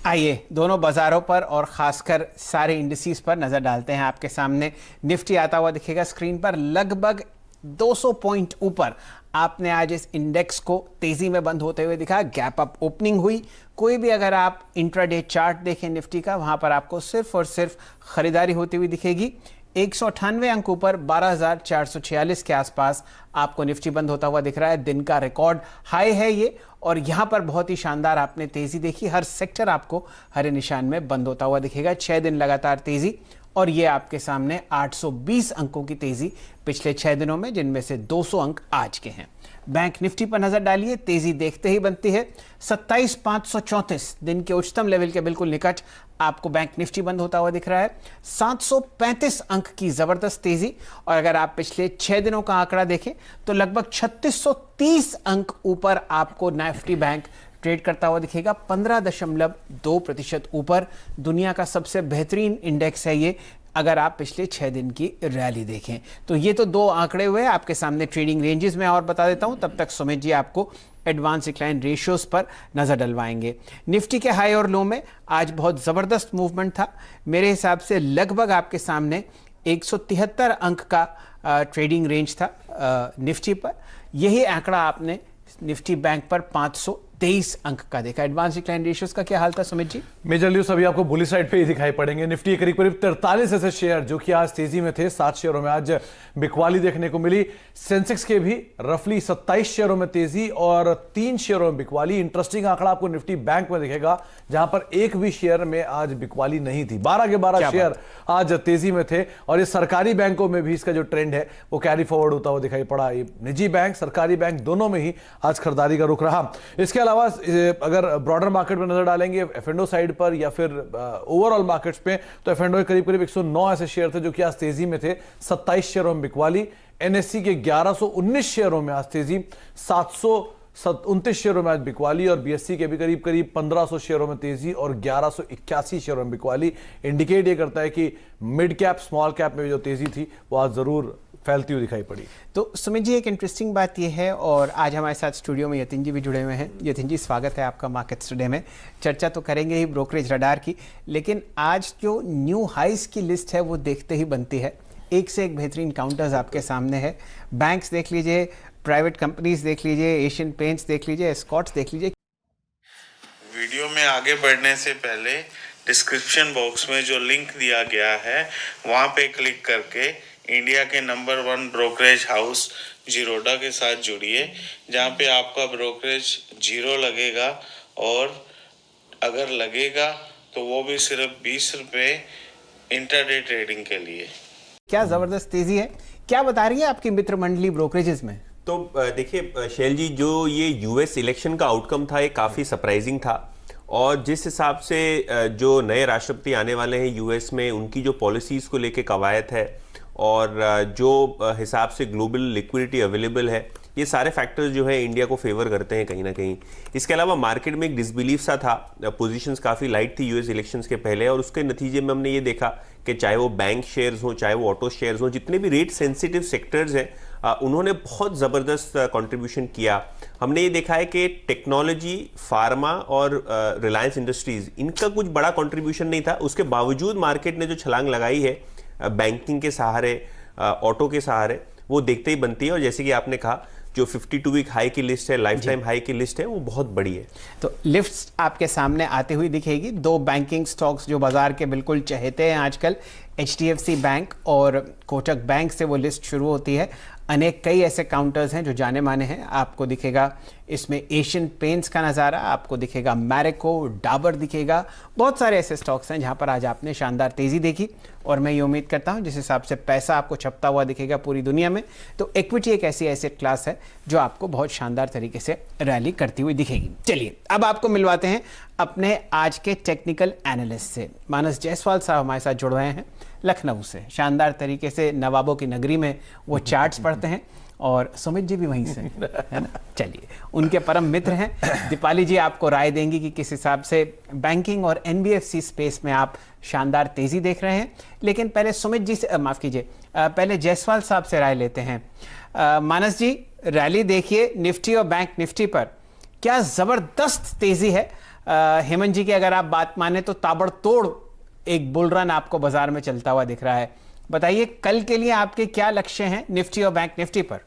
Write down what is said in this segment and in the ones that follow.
आइए दोनों बाजारों पर और खासकर सारे इंडिसेस पर नजर डालते हैं। आपके सामने निफ्टी आता हुआ दिखेगा स्क्रीन पर, लगभग 200 पॉइंट ऊपर आपने आज इस इंडेक्स को तेजी में बंद होते हुए दिखा। गैप अप ओपनिंग हुई। कोई भी अगर आप इंट्राडे चार्ट देखें निफ्टी का, वहां पर आपको सिर्फ और सिर्फ खरीदारी होती हुई दिखेगी। 198 अंक ऊपर 12,446 के आसपास आपको निफ्टी बंद होता हुआ दिख रहा है। दिन का रिकॉर्ड हाई है ये, और यहां पर बहुत ही शानदार आपने तेजी देखी। हर सेक्टर आपको हरे निशान में बंद होता हुआ दिखेगा। 6 दिन लगातार तेजी, और ये आपके सामने 820 अंकों की तेजी पिछले 6 दिनों में, जिनमें से 200 अंक आज के हैं। बैंक निफ्टी पर नजर डालिए, तेजी देखते ही बनती है। 27,534 दिन के उच्चतम लेवल के बिल्कुल निकट आपको बैंक निफ्टी बंद होता हुआ दिख रहा है। 735 अंक की जबरदस्त तेजी, और अगर आप पिछले 6 दिनों का आंकड़ा देखें तो लगभग 3630 अंक ऊपर आपको निफ्टी बैंक ट्रेड करता हुआ दिखेगा। 15.2% ऊपर। दुनिया का सबसे बेहतरीन इंडेक्स है ये, अगर आप पिछले 6 दिन की रैली देखें तो। ये तो 2 आंकड़े हुए आपके सामने ट्रेडिंग रेंजेस में, और बता देता हूं तब तक सुमित जी आपको एडवांस डिक्लाइन रेशियोज पर नजर डलवाएंगे। निफ्टी के हाई और लो में आज बहुत जबरदस्त मूवमेंट था। मेरे हिसाब से लगभग आपके सामने 173 अंक का ट्रेडिंग रेंज था निफ्टी पर। यही आंकड़ा आपने निफ्टी बैंक पर 523 अंक का देखा। एडवांस डिक्लाइन रेशियोज का क्या हाल था सुमित जी? मेजर न्यूज अभी आपको बुली साइड पे ही दिखाई पड़ेंगे। निफ्टी करीब करीब 43 ऐसे शेयर जो कि आज तेजी में थे, 7 शेयरों में आज बिकवाली देखने को मिली। सेंसेक्स के भी रफली 27 शेयरों में तेजी और 3 शेयरों में बिकवाली। इंटरेस्टिंग आंकड़ा आपको निफ्टी बैंक में दिखेगा, जहां पर एक भी शेयर में आज बिकवाली नहीं थी। 12 के 12 शेयर आज तेजी में थे, और ये सरकारी बैंकों में भी इसका जो ट्रेंड है वो कैरी फॉरवर्ड होता हुआ दिखाई पड़ा। ये निजी बैंक, सरकारी बैंक दोनों में ही आज खरीदारी का रुख रहा। इसके अलावा अगर ब्रॉडर मार्केट में नजर डालेंगे एफ&ओ साइड पर या फिर ओवरऑल मार्केट्स पे, तो एफ&ओ करीब करीब 109 ऐसे शेयर थे जो कि आज तेजी में थे। 27 शेयरों में बिकवाली। एनएससी के 1119 शेयरों में आज तेजी, 729 शेयरों में आज बिकवाली, और बीएससी के भी करीब करीब 1500 शेयरों में तेजी और 1181 शेयरों में बिकवाली। इंडिकेट ये करता है कि मिड कैप स्मॉल कैप में जो तेजी थी वो आज जरूर फैलती हुई दिखाई पड़ी। तो सुमित जी, एक इंटरेस्टिंग बात यह है, और आज हमारे साथ स्टूडियो में यतिन जी भी जुड़े हुए हैं। यतिन जी, स्वागत है आपका मार्केट टुडे में। चर्चा तो करेंगे ही ब्रोकरेज रडार की, लेकिन आज जो न्यू हाइस की लिस्ट है वो देखते ही बनती है। एक से एक बेहतरीन काउंटर्स आपके सामने है। बैंक्स देख लीजिए, प्राइवेट कंपनीज देख लीजिए, एशियन पेंट्स देख लीजिए, एस्कॉट्स देख लीजिए। वीडियो में आगे बढ़ने से पहले डिस्क्रिप्शन बॉक्स में जो लिंक दिया गया है वहाँ पे क्लिक करके इंडिया के नंबर 1 ब्रोकरेज हाउस जीरोडा के साथ जुड़िए, जहाँ पे आपका ब्रोकरेज 0 लगेगा, और अगर लगेगा तो वो भी सिर्फ 20 रुपये इंटरडे ट्रेडिंग के लिए। क्या जबरदस्त तेजी है, क्या बता रही है आपकी मित्र मंडली ब्रोकरेजेस में? तो देखिए शैल जी, जो ये यूएस इलेक्शन का आउटकम था ये काफ़ी सरप्राइजिंग था, और जिस हिसाब से जो नए राष्ट्रपति आने वाले हैं यूएस में, उनकी जो पॉलिसीज़ को लेके कवायद है और जो हिसाब से ग्लोबल लिक्विडिटी अवेलेबल है, ये सारे फैक्टर्स जो है इंडिया को फेवर करते हैं कहीं ना कहीं। इसके अलावा मार्केट में एक डिसबिलीफ सा था, पोजीशंस काफ़ी लाइट थी यूएस इलेक्शंस के पहले, और उसके नतीजे में हमने ये देखा कि चाहे वो बैंक शेयर्स हों, चाहे वो ऑटो शेयर्स हों, जितने भी रेट सेंसिटिव सेक्टर्स हैं उन्होंने बहुत ज़बरदस्त कंट्रीब्यूशन किया। हमने ये देखा है कि टेक्नोलॉजी, फार्मा और रिलायंस इंडस्ट्रीज़, इनका कुछ बड़ा कंट्रीब्यूशन नहीं था। उसके बावजूद मार्केट ने जो छलांग लगाई है बैंकिंग के सहारे, ऑटो के सहारे, वो देखते ही बनती है। और जैसे कि आपने कहा, जो 52 वीक हाई की लिस्ट है, लाइफ टाइम हाई की लिस्ट है, वो बहुत बड़ी है। तो लिफ्ट आपके सामने आती हुई दिखेगी। 2 बैंकिंग स्टॉक्स जो बाजार के बिल्कुल चहेते हैं आजकल, HDFC बैंक और कोटक बैंक से वो लिस्ट शुरू होती है। अनेक कई ऐसे काउंटर्स हैं जो जाने माने हैं। आपको दिखेगा इसमें एशियन पेंट्स का नज़ारा, आपको दिखेगा मैरिको, डाबर दिखेगा। बहुत सारे ऐसे स्टॉक्स हैं जहां पर आज आपने शानदार तेज़ी देखी, और मैं ये उम्मीद करता हूं जिस हिसाब से पैसा आपको छपता हुआ दिखेगा पूरी दुनिया में, तो इक्विटी एक ऐसी एसेट क्लास है जो आपको बहुत शानदार तरीके से रैली करती हुई दिखेगी। चलिए अब आपको मिलवाते हैं अपने आज के टेक्निकल एनालिस्ट से। मानस जायसवाल साहब हमारे साथ जुड़ रहे हैं लखनऊ से। शानदार तरीके से नवाबों की नगरी में वो चार्ट्स पढ़ते हैं, और सुमित जी भी वहीं से है ना। चलिए, उनके परम मित्र हैं। दीपाली जी आपको राय देंगी कि किस हिसाब से बैंकिंग और NBFC स्पेस में आप शानदार तेजी देख रहे हैं। लेकिन पहले सुमित जी से, माफ़ कीजिए, पहले जायसवाल साहब से राय लेते हैं। मानस जी, रैली देखिए निफ्टी और बैंक निफ्टी पर, क्या ज़बरदस्त तेज़ी है। हेमंत जी की अगर आप बात माने तो ताबड़तोड़ एक बुल रन आपको बाजार में चलता हुआ दिख रहा है। बताइए कल के लिए आपके क्या लक्ष्य हैं निफ्टी और बैंक निफ्टी पर?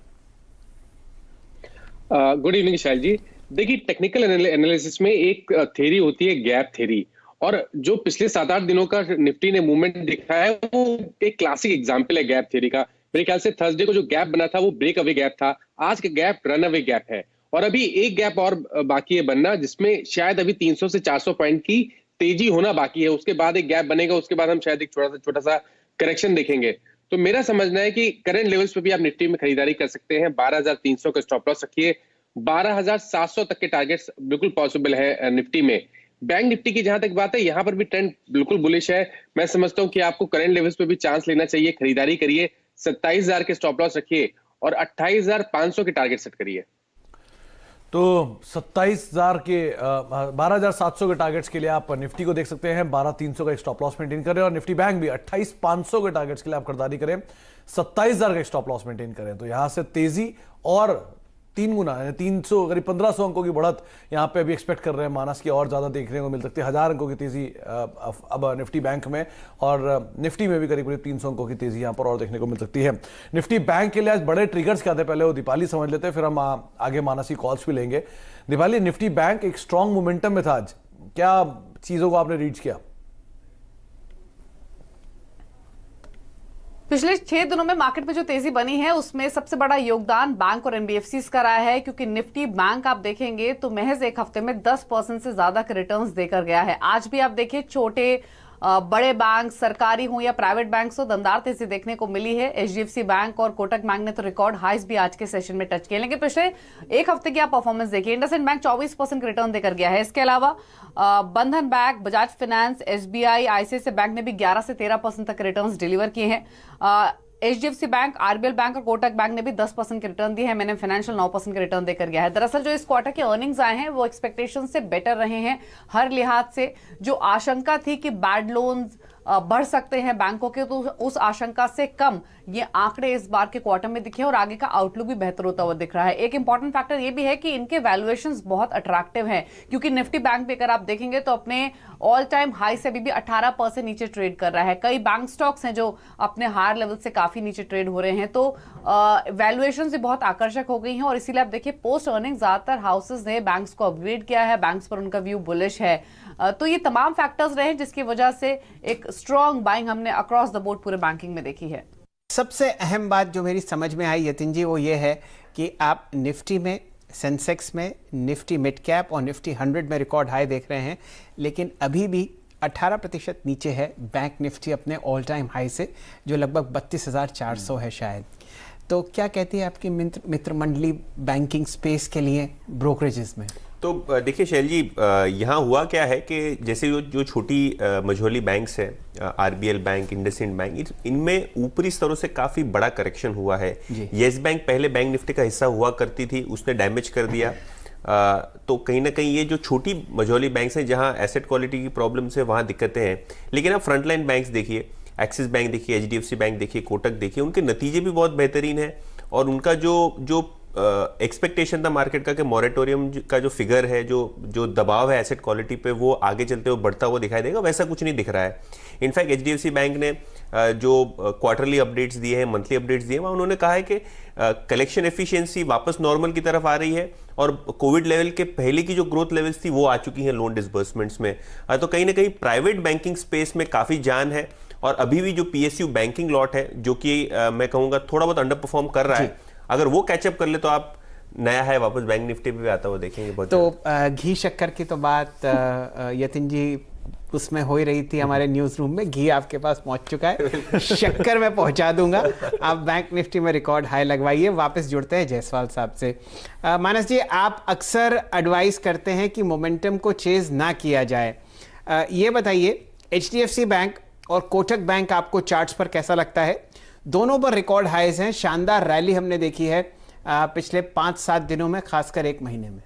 गुड इवनिंग शैल जी। देखिए, टेक्निकल एनालिसिस में एक थ्योरी होती है गैप थ्योरी, और जो पिछले 7-8 दिनों का निफ्टी ने मूवमेंट दिखा है वो एक क्लासिक एग्जांपल है गैप थ्योरी का। मेरे ख्याल से थर्सडे को जो गैप बना था वो ब्रेक अवे गैप था, आज का गैप रन अवे गैप है, और अभी एक गैप और बाकी है बनना, जिसमें शायद अभी 300 से 400 पॉइंट की तेजी होना बाकी है। उसके बाद एक गैप बनेगा, उसके बाद हम शायद एक छोटा सा करेक्शन देखेंगे। तो मेरा समझना है कि करंट लेवल्स पे भी आप निफ्टी में खरीदारी कर सकते हैं। 12,300 का स्टॉप लॉस रखिए, 12,700 तक के टारगेट्स बिल्कुल पॉसिबल है निफ्टी में। बैंक निफ्टी की जहां तक बात है, यहां पर भी ट्रेंड बिल्कुल बुलिश है। मैं समझता हूं कि आपको करंट लेवल्स पे भी चांस लेना चाहिए, खरीदारी करिए, 27,000 के स्टॉप लॉस रखिए और 28,500 के टारगेट सेट करिए। तो 27,000 के 12,700 के टारगेट्स के लिए आप निफ्टी को देख सकते हैं, 12,300 का एक स्टॉप लॉस मेंटेन करें, और निफ्टी बैंक भी 28,500 के टारगेट्स के लिए आप खरीदारी करें, 27,000 का एक स्टॉप लॉस मेंटेन करें। तो यहां से तेजी और 3 गुना, 300 करीब 1,500 अंकों की बढ़त यहां पे अभी एक्सपेक्ट कर रहे हैं मानस की, और ज्यादा देखने को मिल सकती है। 1,000 अंकों की तेजी अब निफ्टी बैंक में, और निफ्टी में भी करीब करीब 300 अंकों की तेजी यहां पर और देखने को मिल सकती है। निफ्टी बैंक के लिए आज बड़े ट्रिगर्स क्या थे, पहले वो दीपाली समझ लेते हैं, फिर हम आगे मानस की कॉल्स भी लेंगे। दीपाली, निफ्टी बैंक एक स्ट्रॉन्ग मोमेंटम में था आज, क्या चीजों को आपने रीच किया? पिछले 6 दिनों में मार्केट में जो तेजी बनी है उसमें सबसे बड़ा योगदान बैंक और एनबीएफसीज का रहा है, क्योंकि निफ्टी बैंक आप देखेंगे तो महज एक हफ्ते में 10% से ज्यादा के रिटर्न्स देकर गया है। आज भी आप देखिए, छोटे बड़े बैंक सरकारी हो या प्राइवेट बैंक हो, दमदार तेजी देखने को मिली है। एचडीएफसी बैंक और कोटक बैंक ने तो रिकॉर्ड हाइस भी आज के सेशन में टच किए। लेकिन पिछले एक हफ्ते की आप परफॉर्मेंस देखिए, इंडसइंड बैंक 24% रिटर्न देकर गया है। इसके अलावा बंधन bank, Bajaj finance, SBI, ICICI bank ने भी 11 से 13% तक रिटर्न्स डिलीवर किए हैं। एचडीएफसी बैंक, आरबीएल बैंक और कोटक बैंक ने भी 10% के रिटर्न दिए हैं। मैंने फाइनेंशियल 9% के रिटर्न देकर गया है। दरअसल जो इस क्वार्टर के अर्निंग्स आए हैं वो एक्सपेक्टेशन से बेटर रहे हैं हर लिहाज से। जो आशंका थी कि बैड लोन्स बढ़ सकते हैं बैंकों के, तो उस आशंका से कम ये आंकड़े इस बार के क्वार्टर में दिखे और आगे का आउटलुक भी बेहतर होता हुआ दिख रहा है। एक इंपॉर्टेंट फैक्टर ये भी है कि इनके वैल्यूएशंस बहुत अट्रैक्टिव हैं, क्योंकि निफ्टी बैंक भी अगर आप देखेंगे तो अपने ऑल टाइम हाई से भी 18% नीचे ट्रेड कर रहा है। कई बैंक स्टॉक्स हैं जो अपने हायर लेवल से काफी नीचे ट्रेड हो रहे हैं, तो वैल्यूएशंस भी बहुत आकर्षक हो गई हैं। और इसीलिए आप देखिए, पोस्ट अर्निंग ज्यादातर हाउसेज ने बैंक्स को अपग्रेड किया है, बैंक्स पर उनका व्यू बुलिश है। तो ये तमाम फैक्टर्स रहे जिसकी वजह से एक स्ट्रॉन्ग बाइंग हमने अक्रॉस द बोर्ड पूरे बैंकिंग में देखी है। सबसे अहम बात जो मेरी समझ में आई यतिन जी, वो ये है कि आप निफ्टी में, सेंसेक्स में, निफ्टी मिड कैप और निफ्टी 100 में रिकॉर्ड हाई देख रहे हैं, लेकिन अभी भी 18% नीचे है बैंक निफ्टी अपने ऑल टाइम हाई से, जो लगभग 32,400 है शायद। तो क्या कहती है आपकी मित्र मंडली बैंकिंग स्पेस के लिए ब्रोकरेजेस में? तो देखिए शैल जी, यहाँ हुआ क्या है कि जैसे जो छोटी मझोली बैंक्स है, आरबीएल बैंक, इंडसइंड बैंक, इनमें ऊपरी स्तरों से काफी बड़ा करेक्शन हुआ है। येस बैंक पहले बैंक निफ्टी का हिस्सा हुआ करती थी, उसने डैमेज कर दिया। तो कहीं ना कहीं ये जो छोटी मझोली बैंक्स हैं जहाँ एसेट क्वालिटी की प्रॉब्लम है, वहाँ दिक्कतें हैं। लेकिन आप फ्रंटलाइन बैंक्स देखिए, एक्सिस बैंक देखिए, एचडीएफसी बैंक देखिए, कोटक देखिए, उनके नतीजे भी बहुत बेहतरीन है। और उनका जो एक्सपेक्टेशन था मार्केट का कि मॉरेटोरियम का जो फिगर है, जो दबाव है एसेट क्वालिटी पे, वो आगे चलते हुए बढ़ता हुआ दिखाई देगा, वैसा कुछ नहीं दिख रहा है। इनफैक्ट एचडीएफसी बैंक ने जो क्वार्टरली अपडेट्स दिए हैं, मंथली अपडेट्स दिए हैं, वहाँ उन्होंने कहा है कि कलेक्शन एफिशिएंसी वापस नॉर्मल की तरफ आ रही है और कोविड लेवल के पहले की जो ग्रोथ लेवल्स थी वो आ चुकी हैं लोन डिसबर्समेंट्स में। तो कहीं ना कहीं प्राइवेट बैंकिंग स्पेस में काफ़ी जान है। और अभी भी जो पीएसयू बैंकिंग लॉट है, जो कि मैं कहूँगा थोड़ा बहुत अंडर परफॉर्म कर रहा है, अगर वो कैचअप कर ले तो आप नया है वापस बैंक निफ्टी पे भी आता हुआ देखेंगे बहुत। तो घी शक्कर की तो बात यतिन जी उसमें हो ही रही थी हमारे न्यूज रूम में। घी आपके पास पहुंच चुका है, शक्कर मैं पहुंचा दूंगा। आप बैंक निफ्टी में रिकॉर्ड हाई लगवाइए। वापस जुड़ते हैं जायसवाल साहब से। मानस जी, आप अक्सर एडवाइस करते हैं कि मोमेंटम को चेज ना किया जाए। ये बताइए, एचडीएफसी बैंक और कोटक बैंक आपको चार्ट्स पर कैसा लगता है? दोनों पर रिकॉर्ड हाइज हैं, शानदार रैली हमने देखी है पिछले 5-7 दिनों में, खासकर एक महीने में।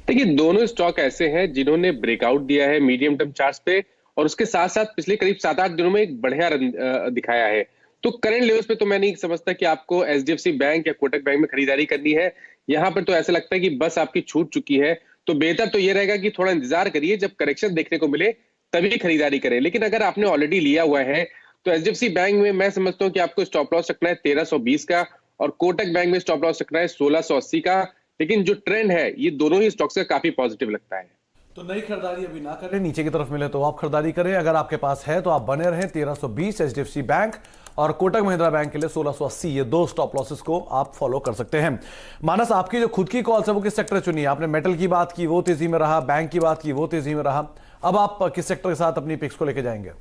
देखिए, दोनों स्टॉक ऐसे हैं जिन्होंने ब्रेकआउट दिया है मीडियम टर्म चार्ट्स पे, और उसके साथ साथ पिछले करीब 7-8 दिनों में एक बढ़िया रन दिखाया है। तो करंट लेवल्स पे तो मैं नहीं समझता कि आपको एचडीएफसी बैंक या कोटक बैंक में खरीदारी करनी है। यहाँ पर तो ऐसा लगता है कि बस आपकी छूट चुकी है। तो बेहतर तो ये रहेगा कि थोड़ा इंतजार करिए, जब करेक्शन देखने को मिले तभी खरीदारी करें। लेकिन अगर आपने ऑलरेडी लिया हुआ है तो एचडीएफसी बैंक में मैं समझता हूं कि आपको स्टॉप लॉस रखना है 1320 का, और कोटक बैंक में स्टॉप लॉस रखना है 1680 का। लेकिन जो ट्रेंड है ये दोनों ही स्टॉक्स का काफी पॉजिटिव लगता है। तो नई खरीदारी अभी ना करें, नीचे की तरफ मिले तो आप खरीदारी करें। अगर आपके पास है तो आप बने रहें। 1320 एचडीएफसी बैंक और कोटक महिंद्रा बैंक के लिए 1680, ये दो स्टॉप लॉसेस को आप फॉलो कर सकते हैं। मानस, आपकी जो खुद की कॉल है वो किस सेक्टर चुनी है? आपने मेटल की बात की, वो तेजी में रहा, बैंक की बात की, वो तेजी में रहा। अब आप किस सेक्टर के साथ अपनी पिक्स को लेके जाएंगे?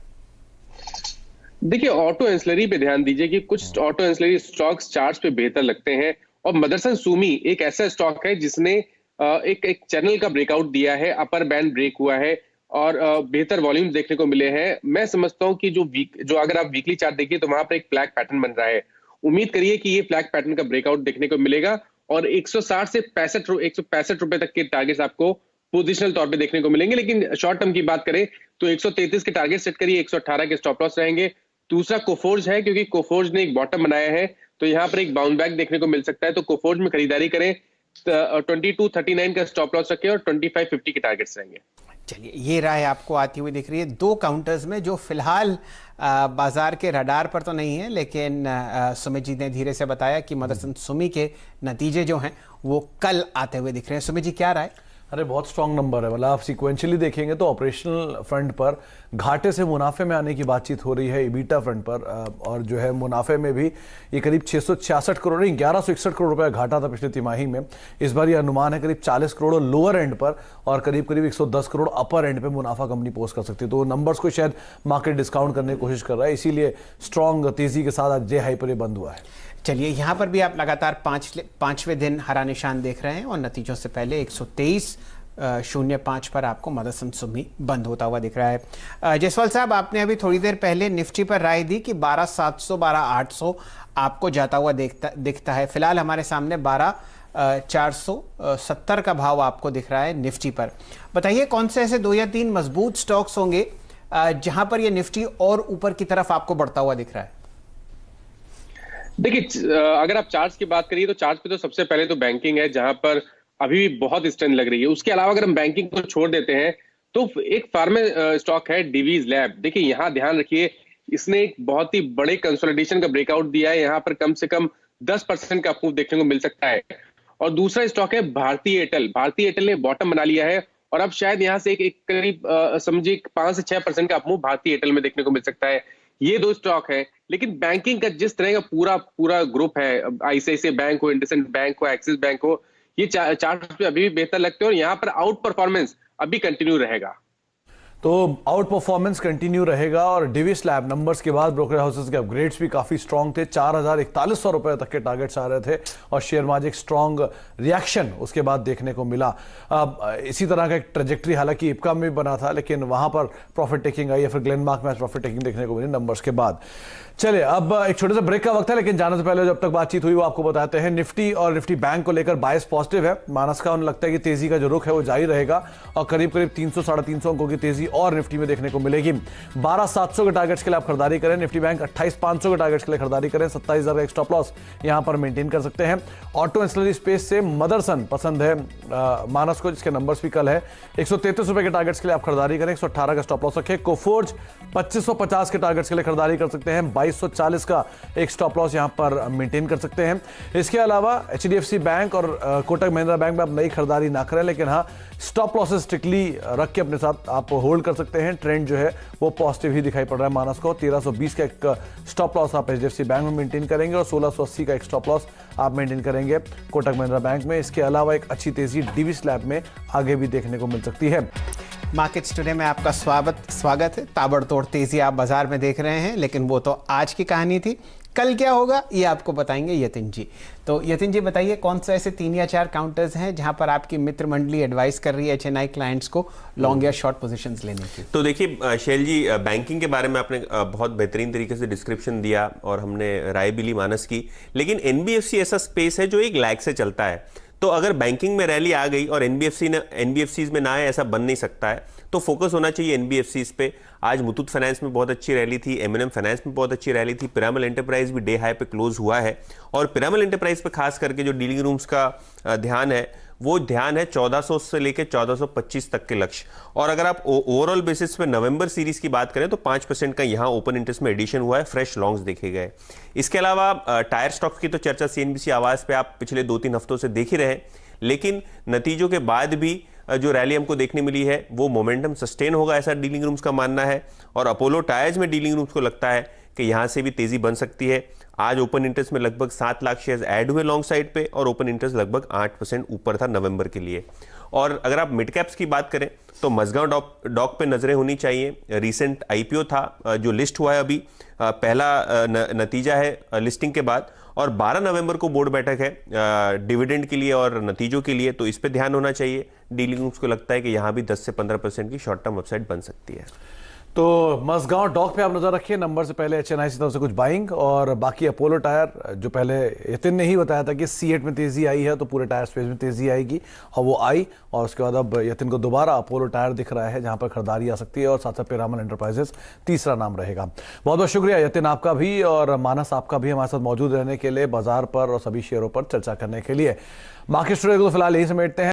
देखिए, ऑटो एंसिलरी पे ध्यान दीजिए कि कुछ ऑटो एंसिलरी स्टॉक्स चार्ट्स पे बेहतर लगते हैं, और मदरसन सुमी एक ऐसा स्टॉक है जिसने एक चैनल का ब्रेकआउट दिया है, अपर बैंड ब्रेक हुआ है और बेहतर वॉल्यूम्स देखने को मिले हैं। मैं समझता हूं कि जो अगर आप वीकली चार्ट देखिए तो वहां पर एक फ्लैग पैटर्न बन रहा है। उम्मीद करिए कि ये फ्लैग पैटर्न का ब्रेकआउट देखने को मिलेगा और 160 से 165 रुपए तक के टारगेट्स आपको पोजिशनल तौर पे देखने को मिलेंगे। लेकिन शॉर्ट टर्म की बात करें तो 133 के टारगेट सेट करिए, 118 के स्टॉप लॉस रहेंगे। दूसरा कोफोर्ज है, क्योंकि कोफोर्ज ने एक बॉटम बनाया है तो यहाँ पर एक बाउंड बैक देखने को मिल सकता है, तो कोफोर्ज में खरीदारी करें। 2239 का स्टॉप लॉस रखें और 2550 के टारगेट्स रहेंगे। चलिए, ये राय आपको आती हुई दिख रही है दो काउंटर्स में जो फिलहाल बाजार के रडार पर तो नहीं है, लेकिन सुमित जी ने धीरे से बताया कि मदरसन सुमी के नतीजे जो हैं वो कल आते हुए दिख रहे हैं। सुमित जी, क्या राय? अरे बहुत स्ट्रांग नंबर है। मतलब आप सिक्वेंशियली देखेंगे तो ऑपरेशनल फ्रंट पर घाटे से मुनाफे में आने की बातचीत हो रही है, ईबीटा फ्रंट पर, और जो है मुनाफे में भी ये करीब 666 करोड़ नहीं 1161 करोड़ रुपए घाटा था पिछली तिमाही में। इस बार ये अनुमान है करीब 40 करोड़ लोअर एंड पर और करीब 110 करोड़ अपर एंड पे मुनाफा कंपनी पोस्ट कर सकती है। तो नंबर्स को शायद मार्केट डिस्काउंट करने की कोशिश कर रहा है, इसीलिए स्ट्रॉन्ग तेजी के साथ आज जे हाई पर बंद हुआ है। चलिए, यहाँ पर भी आप लगातार पांचवें दिन हरा निशान देख रहे हैं और नतीजों से पहले 123.05 पर आपको मदरसन सुमी बंद होता हुआ दिख रहा है। जयसवाल साहब, आपने अभी थोड़ी देर पहले निफ्टी पर राय दी कि 12,700 12,800 आपको जाता हुआ दिखता है। फिलहाल हमारे सामने 12,470 का भाव आपको दिख रहा है निफ्टी पर। बताइए, कौन से ऐसे 2 या 3 मजबूत स्टॉक्स होंगे जहां पर ये निफ्टी और ऊपर की तरफ आपको बढ़ता हुआ दिख रहा है? देखिए, अगर आप चार्ट्स की बात करिए तो चार्ट्स पे तो सबसे पहले तो बैंकिंग है, जहां पर अभी भी बहुत स्ट्रेंथ लग रही है। उसके अलावा अगर हम बैंकिंग को छोड़ देते हैं तो एक फार्मा स्टॉक है डिवीज लैब। देखिए, यहाँ ध्यान रखिए, इसने एक बहुत ही बड़े कंसोलिडेशन का ब्रेकआउट दिया है, यहाँ पर कम से कम 10% का मूव देखने को मिल सकता है। और दूसरा स्टॉक है भारतीय एयरटेल। भारतीय एयरटेल ने बॉटम बना लिया है और अब शायद यहाँ से एक करीब समझिए 5 से 6% का मूव भारतीय एयरटेल में देखने को मिल सकता है। ये 2 स्टॉक है। लेकिन बैंकिंग का जिस तरह का पूरा ग्रुप है, आईसीआईसीआई बैंक हो, इंडसइंड बैंक हो, एक्सिस बैंक हो, ये चार्ट पे अभी भी बेहतर लगते हैं और यहाँ पर आउट परफॉर्मेंस अभी कंटिन्यू रहेगा। तो आउट परफॉर्मेंस कंटिन्यू रहेगा। और डिविस लैब नंबर्स के बाद ब्रोकर हाउसेस के अपग्रेड्स भी काफी स्ट्रांग थे, 4,4100 रुपए तक के टारगेट्स आ रहे थे और शेयर में आज एक स्ट्रांग रिएक्शन उसके बाद देखने को मिला। इसी तरह का एक ट्रेजेक्ट्री हालांकि इपका में भी बना था, लेकिन वहां पर प्रॉफिट टेकिंग आई है, फिर ग्लेनमार्क में प्रॉफिट टेकिंग देखने को मिली नंबर्स के बाद। चलिए, अब एक छोटे से ब्रेक का वक्त है, लेकिन जाने से पहले जब तक बातचीत हुई वो आपको बताते हैं। निफ्टी और निफ्टी बैंक को लेकर बायस पॉजिटिव है। मानस का उन्हें लगता है कि तेजी का जो रुख है वो जारी रहेगा और करीब 300 साढ़े 300 अंकों की तेजी और निफ्टी में देखने को मिलेगी। 12,700 के टारगेट्स के लिए आप खरीदारी करें। निफ्टी बैंक 28,500 के टारगेट्स के लिए खरीदारी करें। 27,000 का एक स्टॉप लॉस यहां पर मेंटेन कर सकते हैं। ऑटो एंसिलरी स्पेस से मदरसन पसंद है मानस को, जिसके नंबर्स भी कल है। 133 रुपए के टारगेट्स के लिए आप खरीदारी करें। 118 का स्टॉप लॉस रखें। कोफोर्ज 2550 के टारगेट्स के लिए खरीदारी कर सकते हैं। 2240 का एक स्टॉप लॉस यहां पर मेंटेन कर सकते हैं। इसके अलावा एचडीएफसी बैंक और कोटक महिंद्रा बैंक में आप नई खरीदारी ना करें, लेकिन हाँ, स्टॉप लॉसेस स्ट्रिक्टली रख के अपने साथ आप होल्ड कर सकते हैं। ट्रेंड जो है वो पॉजिटिव ही दिखाई पड़ रहा है मानस को। 1320 का एक स्टॉप लॉस आप एचडीएफसी बैंक में मेंटेन करेंगे और 1680 का एक स्टॉप लॉस आप मेंटेन करेंगे कोटक महिंद्रा बैंक में। इसके अलावा एक अच्छी तेजी डिविस लैब में आगे भी देखने को मिल सकती है। मार्केट्स टुडे में आपका स्वागत है। ताबड़तोड़ तेजी आप बाजार में देख रहे हैं, लेकिन वो तो आज की कहानी थी। कल क्या होगा ये आपको बताएंगे यतिन जी। तो यतिन जी, बताइए, कौन से ऐसे 3 या 4 काउंटर्स हैं जहां पर आपकी मित्र मंडली एडवाइस कर रही है एचएनआई क्लाइंट्स को लॉन्ग या शॉर्ट पोजीशंस लेने की? तो देखिए शैल जी, बैंकिंग के बारे में आपने बहुत बेहतरीन तरीके से डिस्क्रिप्शन दिया और हमने राय भी ली मानस की। लेकिन एनबीएफसी ऐसा स्पेस है जो एक लैग से चलता है। तो अगर बैंकिंग में रैली आ गई और एनबीएफसीज में ना आए, ऐसा बन नहीं सकता है। तो फोकस होना चाहिए एनबीएफसीज पे। आज मुथूट फाइनेंस में बहुत अच्छी रैली थी, एमएनएम फाइनेंस में बहुत अच्छी रैली थी, पिरामल एंटरप्राइज भी डे हाई पे क्लोज हुआ है। और पिरामल एंटरप्राइज पे खास करके जो डीलिंग रूम्स का ध्यान है वो ध्यान है 1400 से लेकर 1425 तक के लक्ष्य। और अगर आप ओवरऑल बेसिस पे नवंबर सीरीज की बात करें तो 5% का यहां ओपन इंटरेस्ट में एडिशन हुआ है, फ्रेश लॉन्ग्स देखे गए। इसके अलावा टायर स्टॉक्स की तो चर्चा सीएनबीसी आवाज पे आप पिछले 2-3 हफ्तों से देख ही रहे हैं, लेकिन नतीजों के बाद भी जो रैली हमको देखने मिली है वो मोमेंटम सस्टेन होगा, ऐसा डीलिंग रूम्स का मानना है। और अपोलो टायर्स में डीलिंग रूम्स को लगता है कि यहां से भी तेजी बन सकती है। आज ओपन इंटरेस्ट में लगभग 7 लाख शेयर्स ऐड हुए लॉन्ग साइड पे और ओपन इंटरेस्ट लगभग 8% ऊपर था नवंबर के लिए। और अगर आप मिड कैप्स की बात करें तो मझगांव डॉक पे नजरें होनी चाहिए। रीसेंट आईपीओ था जो लिस्ट हुआ है अभी, पहला नतीजा है लिस्टिंग के बाद, और 12 नवंबर को बोर्ड बैठक है डिविडेंड के लिए और नतीजों के लिए, तो इस पे ध्यान होना चाहिए। डीलिंग रूम्स को लगता है कि यहां भी 10 से 15% की शॉर्ट टर्म अपसाइड बन सकती है। तो मझगांव डॉक पे आप नजर रखिए। नंबर से पहले एचएनआई की तरफ से कुछ बाइंग, और बाकी अपोलो टायर जो पहले यतिन ने ही बताया था कि C8 में तेजी आई है तो पूरे टायर स्पेस में तेजी आएगी, और वो आई। और उसके बाद अब यतिन को दोबारा अपोलो टायर दिख रहा है जहां पर खरीदारी आ सकती है, और साथ साथ पिरामल एंटरप्राइजेस तीसरा नाम रहेगा। बहुत बहुत शुक्रिया यतिन आपका भी, और मानस आपका भी हमारे साथ मौजूद रहने के लिए, बाजार पर और सभी शेयरों पर चर्चा करने के लिए। मार्केट स्टूडियो को फिलहाल यही समेटते हैं।